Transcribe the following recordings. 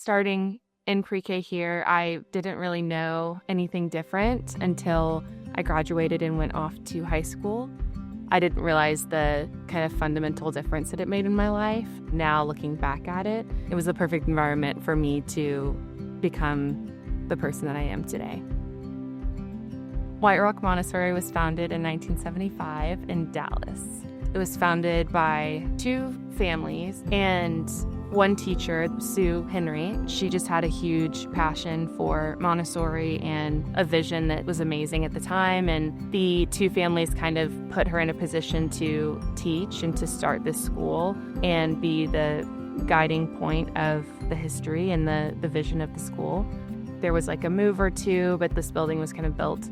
Starting in pre-K here, I didn't really know anything different until I graduated and went off to high school. I didn't realize the kind of fundamental difference that it made in my life. Now, looking back at it, it was the perfect environment for me to become the person that I am today. White Rock Montessori was founded in 1975 in Dallas. It was founded by two families and one teacher, Sue Henry. She just had a huge passion for Montessori and a vision that was amazing at the time. And the two families kind of put her in a position to teach and to start this school and be the guiding point of the history and the vision of the school. There was like a move or two, but this building was kind of built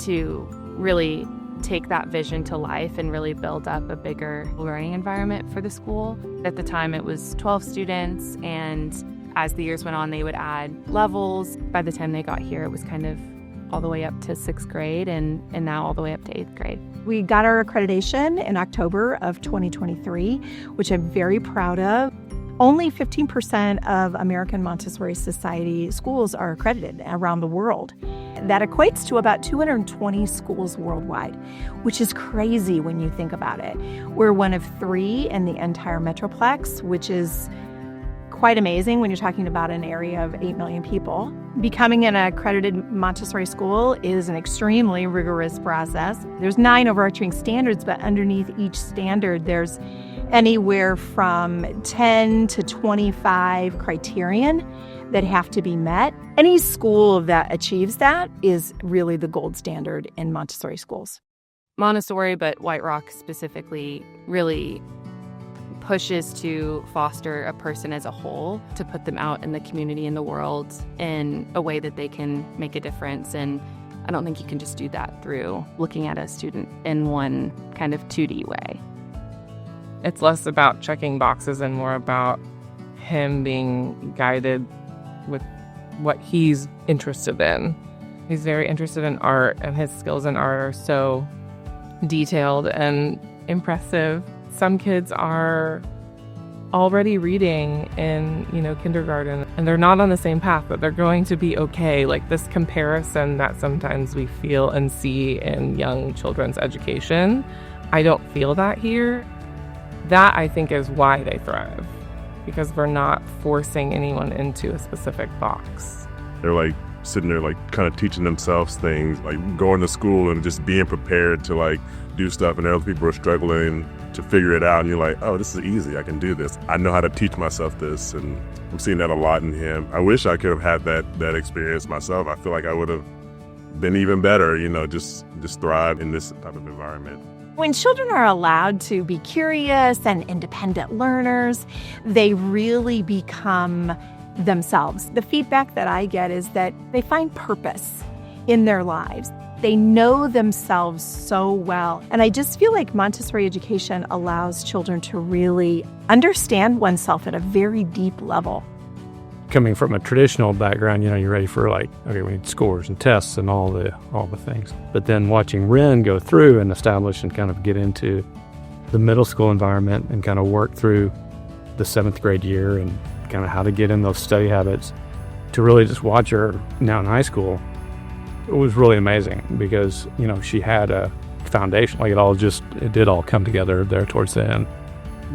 to really take that vision to life and really build up a bigger learning environment for the school. At the time, it was 12 students, and as the years went on, they would add levels. By the time they got here, it was kind of all the way up to 6th grade and now all the way up to 8th grade. We got our accreditation in October of 2023, which I'm very proud of. Only 15% of American Montessori Society schools are accredited around the world. That equates to about 220 schools worldwide, which is crazy when you think about it. We're one of 3 in the entire Metroplex, which is quite amazing when you're talking about an area of 8 million people. Becoming an accredited Montessori school is an extremely rigorous process. There's 9 overarching standards, but underneath each standard, there's anywhere from 10 to 25 criterion that have to be met. Any school that achieves that is really the gold standard in Montessori schools. Montessori, but White Rock specifically, really pushes to foster a person as a whole, to put them out in the community and the world in a way that they can make a difference. And I don't think you can just do that through looking at a student in one kind of 2D way. It's less about checking boxes and more about him being guided with what he's interested in. He's very interested in art, and his skills in art are so detailed and impressive. Some kids are already reading in, kindergarten, and they're not on the same path, but they're going to be okay. Like this comparison that sometimes we feel and see in young children's education, I don't feel that here. That, I think, is why they thrive, because we're not forcing anyone into a specific box. They're like sitting there like kind of teaching themselves things, like going to school and just being prepared to like do stuff, and other people are struggling to figure it out, and you're like, oh, this is easy, I can do this. I know how to teach myself this, and I'm seeing that a lot in him. I wish I could have had that experience myself. I feel like I would have been even better, just thrive in this type of environment. When children are allowed to be curious and independent learners, they really become themselves. The feedback that I get is that they find purpose in their lives. They know themselves so well. And I just feel like Montessori education allows children to really understand oneself at a very deep level. Coming from a traditional background, you're ready for we need scores and tests and all the things. But then watching Ren go through and establish and kind of get into the middle school environment and kind of work through the 7th grade year and kind of how to get in those study habits, to really just watch her now in high school, it was really amazing because, she had a foundation. It did all come together there towards the end.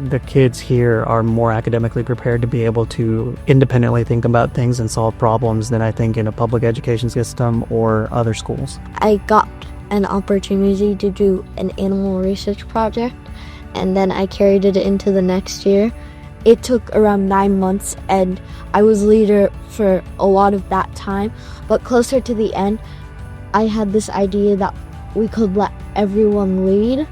The kids here are more academically prepared to be able to independently think about things and solve problems than I think in a public education system or other schools. I got an opportunity to do an animal research project, and then I carried it into the next year. It took around 9 months, and I was leader for a lot of that time. But closer to the end, I had this idea that we could let everyone lead,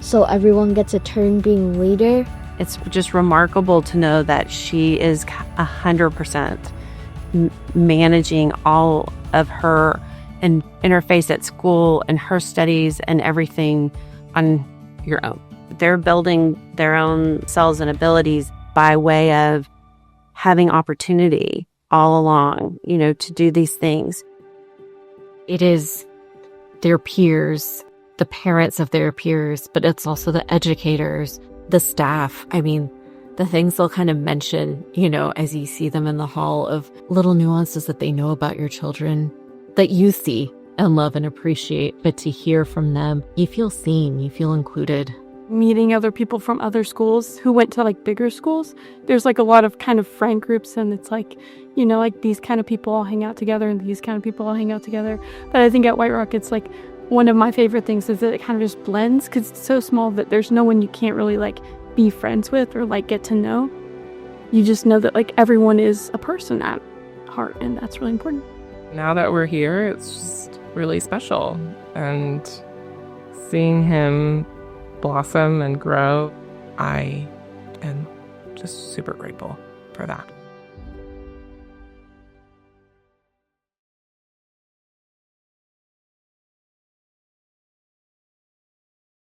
so everyone gets a turn being leader. It's just remarkable to know that she is 100% managing all of her and interface at school and her studies and everything on your own. They're building their own selves and abilities by way of having opportunity all along, to do these things. It is their peers, the parents of their peers, but it's also the educators, the staff. the things they'll kind of mention, you know, as you see them in the hall, of little nuances that they know about your children that you see and love and appreciate. But to hear from them, you feel seen, you feel included. Meeting other people from other schools who went to like bigger schools, there's like a lot of kind of friend groups, and it's like, you know, like these kind of people all hang out together and these kind of people all hang out together. But I think at White Rock, it's like one of my favorite things is that it kind of just blends, because it's so small that there's no one you can't really like be friends with or like get to know. You just know that like everyone is a person at heart, and that's really important. Now that we're here, it's just really special. And seeing him blossom and grow, I am just super grateful for that.